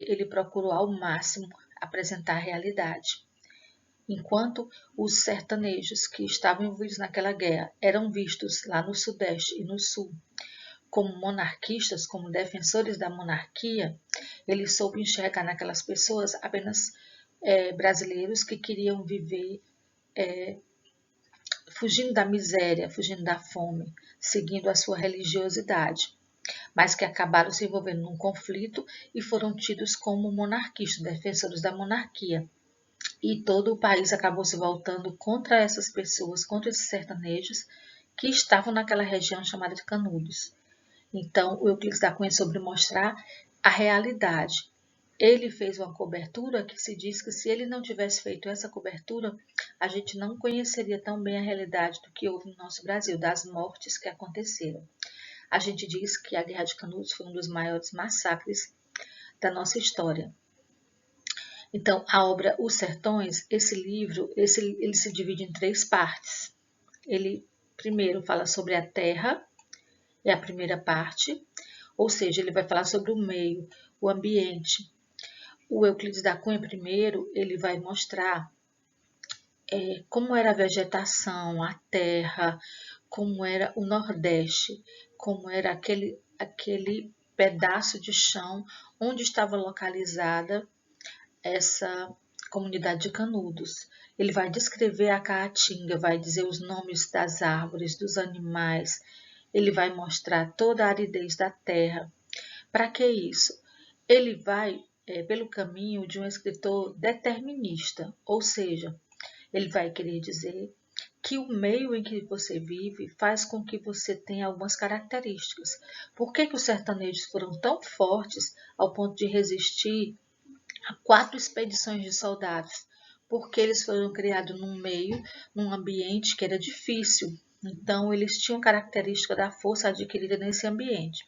ele procurou ao máximo apresentar a realidade. Enquanto os sertanejos que estavam envolvidos naquela guerra eram vistos lá no Sudeste e no Sul como monarquistas, como defensores da monarquia, ele soube enxergar naquelas pessoas apenas brasileiros que queriam viver fugindo da miséria, fugindo da fome, seguindo a sua religiosidade, mas que acabaram se envolvendo num conflito e foram tidos como monarquistas, defensores da monarquia. E todo o país acabou se voltando contra essas pessoas, contra esses sertanejos que estavam naquela região chamada de Canudos. Então, o Euclides da Cunha soube mostrar a realidade. Ele fez uma cobertura que se diz que se ele não tivesse feito essa cobertura, a gente não conheceria tão bem a realidade do que houve no nosso Brasil, das mortes que aconteceram. A gente diz que a Guerra de Canudos foi um dos maiores massacres da nossa história. Então, a obra Os Sertões, esse livro, ele se divide em 3 partes. Ele primeiro fala sobre a terra, é a primeira parte, ou seja, ele vai falar sobre o meio, o ambiente. O Euclides da Cunha, primeiro, ele vai mostrar como era a vegetação, a terra, como era o Nordeste, como era aquele pedaço de chão onde estava localizada essa comunidade de Canudos. Ele vai descrever a caatinga, vai dizer os nomes das árvores, dos animais, ele vai mostrar toda a aridez da terra. Para que isso? Ele vai pelo caminho de um escritor determinista, ou seja, ele vai querer dizer que o meio em que você vive faz com que você tenha algumas características. Por que os sertanejos foram tão fortes ao ponto de resistir a 4 expedições de soldados? Porque eles foram criados num meio, num ambiente que era difícil. Então, eles tinham característica da força adquirida nesse ambiente.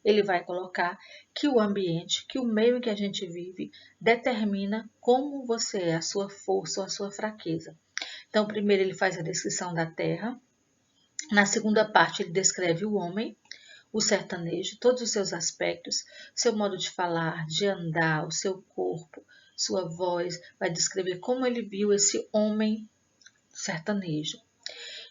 Ele vai colocar que o ambiente, que o meio em que a gente vive, determina como você é, a sua força ou a sua fraqueza. Então, primeiro ele faz a descrição da terra. Na segunda parte, ele descreve o homem, o sertanejo, todos os seus aspectos, seu modo de falar, de andar, o seu corpo, sua voz, vai descrever como ele viu esse homem sertanejo.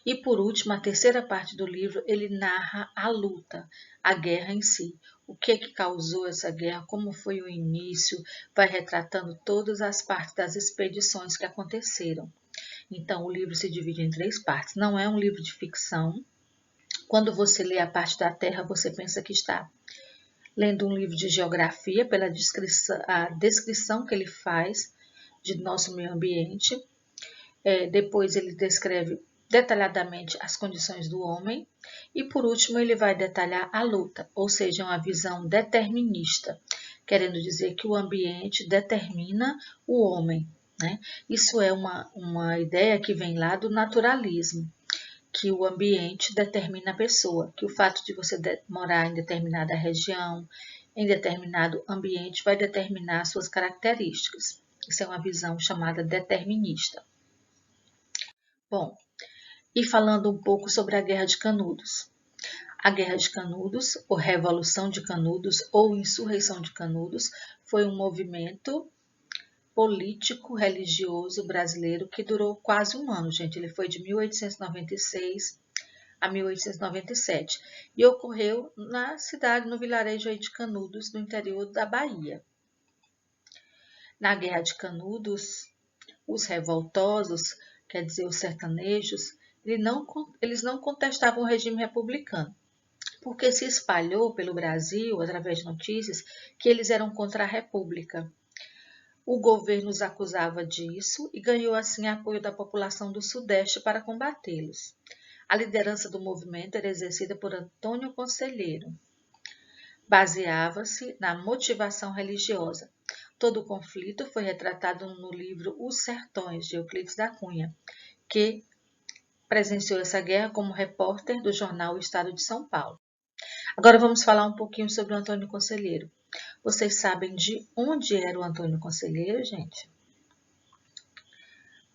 E por último, a terceira parte do livro, ele narra a luta, a guerra em si. O que causou essa guerra, como foi o início, vai retratando todas as partes das expedições que aconteceram. Então, o livro se divide em 3 partes. Não é um livro de ficção. Quando você lê a parte da terra, você pensa que está lendo um livro de geografia, pela descrição que ele faz de nosso meio ambiente. Depois ele descreve detalhadamente as condições do homem e, por último, ele vai detalhar a luta, ou seja, uma visão determinista, querendo dizer que o ambiente determina o homem, né? Isso é uma ideia que vem lá do naturalismo, que o ambiente determina a pessoa, que o fato de você morar em determinada região, em determinado ambiente, vai determinar suas características. Isso é uma visão chamada determinista. Bom, e falando um pouco sobre a Guerra de Canudos. A Guerra de Canudos, ou Revolução de Canudos, ou Insurreição de Canudos, foi um movimento político-religioso brasileiro que durou quase um ano, gente. Ele foi de 1896 a 1897 e ocorreu na cidade, no vilarejo aí de Canudos, no interior da Bahia. Na Guerra de Canudos, os revoltosos, quer dizer, os sertanejos, eles não contestavam o regime republicano, porque se espalhou pelo Brasil, através de notícias, que eles eram contra a República. O governo os acusava disso e ganhou assim apoio da população do Sudeste para combatê-los. A liderança do movimento era exercida por Antônio Conselheiro. Baseava-se na motivação religiosa. Todo o conflito foi retratado no livro Os Sertões, de Euclides da Cunha, que presenciou essa guerra como repórter do jornal O Estado de São Paulo. Agora vamos falar um pouquinho sobre o Antônio Conselheiro. Vocês sabem de onde era o Antônio Conselheiro, gente?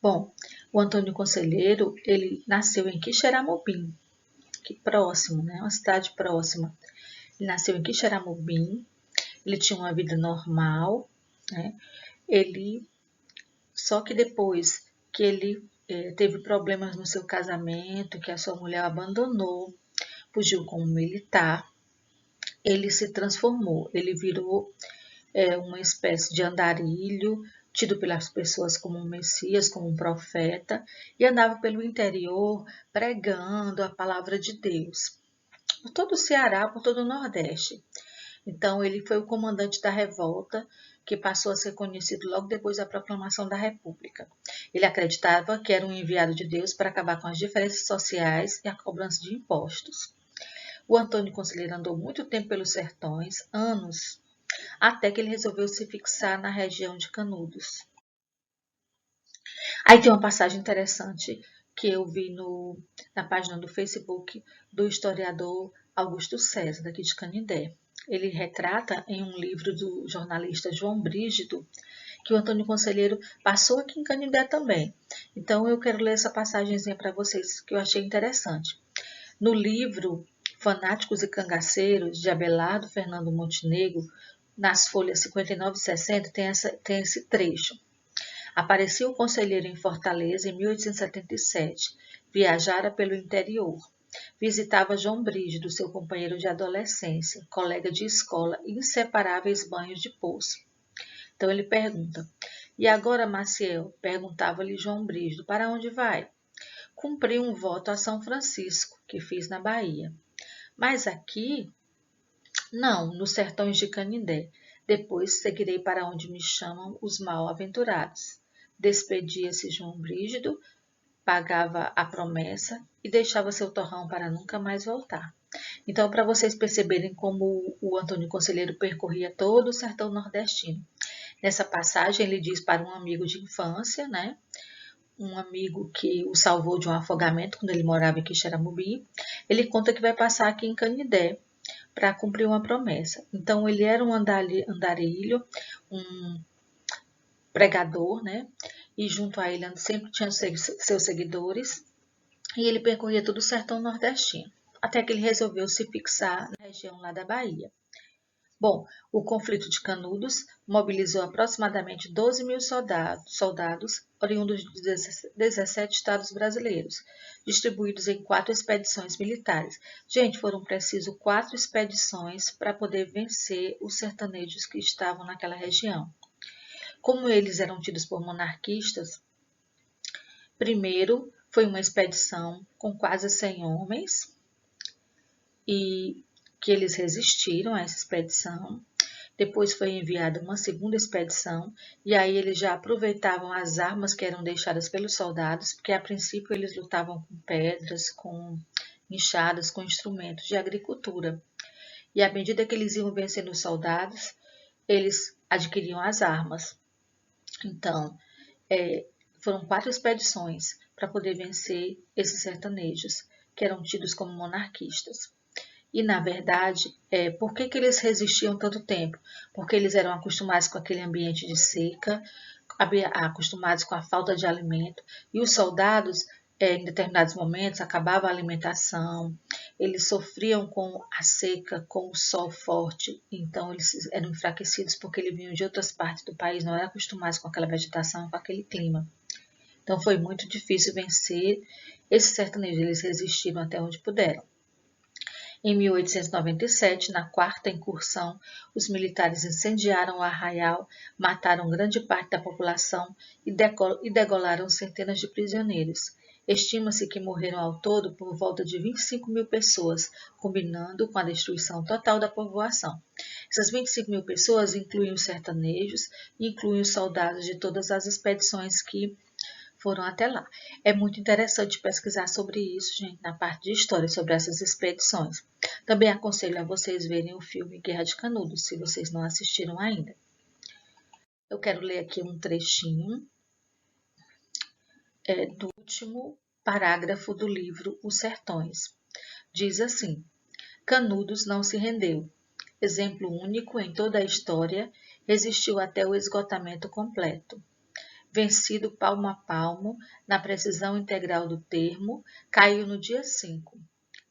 Bom, o Antônio Conselheiro, ele nasceu em Quixeramobim, que próximo, né? Uma cidade próxima. Ele nasceu em Quixeramobim ele tinha uma vida normal, né? Só que depois que ele teve problemas no seu casamento, que a sua mulher abandonou, fugiu como militar, ele se transformou, ele virou uma espécie de andarilho, tido pelas pessoas como um messias, como um profeta, e andava pelo interior pregando a palavra de Deus, por todo o Ceará, por todo o Nordeste. Então, ele foi o comandante da revolta, que passou a ser conhecido logo depois da proclamação da República. Ele acreditava que era um enviado de Deus para acabar com as diferenças sociais e a cobrança de impostos. O Antônio Conselheiro andou muito tempo pelos sertões, anos, até que ele resolveu se fixar na região de Canudos. Aí tem uma passagem interessante que eu vi na página do Facebook do historiador Augusto César, daqui de Canindé. Ele retrata em um livro do jornalista João Brígido que o Antônio Conselheiro passou aqui em Canindé também. Então eu quero ler essa passagenzinha para vocês que eu achei interessante. No livro Fanáticos e Cangaceiros, de Abelardo Fernando Montenegro, nas folhas 59 e 60, tem esse trecho. Apareceu o conselheiro em Fortaleza em 1877. Viajara pelo interior. Visitava João Brígido, seu companheiro de adolescência, colega de escola e inseparáveis banhos de poço. Então ele pergunta: "E agora, Maciel?", perguntava-lhe João Brígido, "para onde vai?". "Cumpri um voto a São Francisco, que fiz na Bahia". "Mas aqui?". "Não, nos sertões de Canindé. Depois seguirei para onde me chamam os mal-aventurados". Despedia-se João Brígido, pagava a promessa e deixava seu torrão para nunca mais voltar. Então, para vocês perceberem como o Antônio Conselheiro percorria todo o sertão nordestino. Nessa passagem, ele diz para um amigo de infância, né? Um amigo que o salvou de um afogamento quando ele morava em Quixeramobim. Ele conta que vai passar aqui em Canindé para cumprir uma promessa. Então, ele era um andarilho, um pregador, né? E junto a ele sempre tinha seus seguidores. E ele percorria todo o sertão nordestino, até que ele resolveu se fixar na região lá da Bahia. Bom, o conflito de Canudos mobilizou aproximadamente 12 mil soldados oriundos de 17 estados brasileiros, distribuídos em 4 expedições militares. Gente, foram preciso 4 expedições para poder vencer os sertanejos que estavam naquela região. Como eles eram tidos por monarquistas, primeiro foi uma expedição com quase 100 homens, e que eles resistiram a essa expedição. Depois foi enviada uma segunda expedição, e aí eles já aproveitavam as armas que eram deixadas pelos soldados, porque a princípio eles lutavam com pedras, com enxadas, com instrumentos de agricultura. E à medida que eles iam vencendo os soldados, eles adquiriam as armas. Então, foram 4 expedições para poder vencer esses sertanejos, que eram tidos como monarquistas. E, na verdade, por que eles resistiam tanto tempo? Porque eles eram acostumados com aquele ambiente de seca, acostumados com a falta de alimento, e os soldados, em determinados momentos, acabava a alimentação, eles sofriam com a seca, com o sol forte, então eles eram enfraquecidos porque eles vinham de outras partes do país, não eram acostumados com aquela vegetação, com aquele clima. Então foi muito difícil vencer esses sertanejos, eles resistiram até onde puderam. Em 1897, na 4ª incursão, os militares incendiaram o arraial, mataram grande parte da população e degolaram centenas de prisioneiros. Estima-se que morreram ao todo por volta de 25 mil pessoas, combinando com a destruição total da povoação. Essas 25 mil pessoas incluem os sertanejos e incluem os soldados de todas as expedições que foram até lá. É muito interessante pesquisar sobre isso, gente, na parte de história, sobre essas expedições. Também aconselho a vocês verem o filme Guerra de Canudos, se vocês não assistiram ainda. Eu quero ler aqui um trechinho do último parágrafo do livro Os Sertões. Diz assim: Canudos não se rendeu. Exemplo único em toda a história, resistiu até o esgotamento completo. Vencido palmo a palmo, na precisão integral do termo, caiu no dia 5,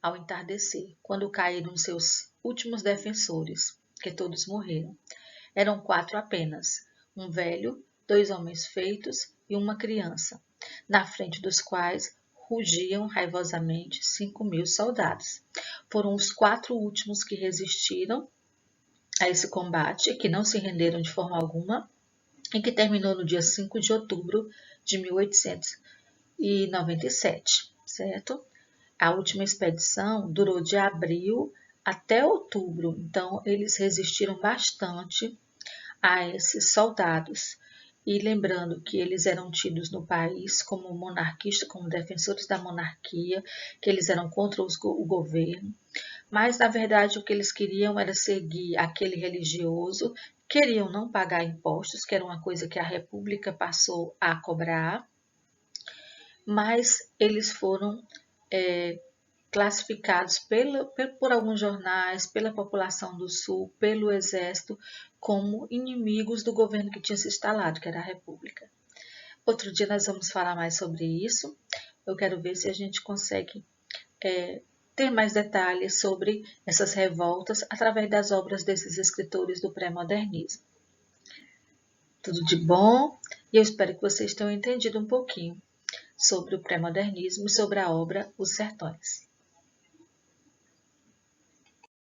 ao entardecer, quando caíram seus últimos defensores. que todos morreram. Eram 4 apenas, um velho, 2 homens feitos e uma criança, na frente dos quais rugiam raivosamente 5.000 soldados. Foram os 4 últimos que resistiram a esse combate, que não se renderam de forma alguma, e que terminou no dia 5 de outubro de 1897, certo? A última expedição durou de abril até outubro, então eles resistiram bastante a esses soldados. E lembrando que eles eram tidos no país como monarquistas, como defensores da monarquia, que eles eram contra o governo, mas na verdade o que eles queriam era seguir aquele religioso, queriam não pagar impostos, que era uma coisa que a República passou a cobrar, mas eles foram classificados por alguns jornais, pela população do Sul, pelo Exército, como inimigos do governo que tinha se instalado, que era a República. Outro dia nós vamos falar mais sobre isso. Eu quero ver se a gente consegue ter mais detalhes sobre essas revoltas através das obras desses escritores do pré-modernismo. Tudo de bom e eu espero que vocês tenham entendido um pouquinho sobre o pré-modernismo e sobre a obra Os Sertões.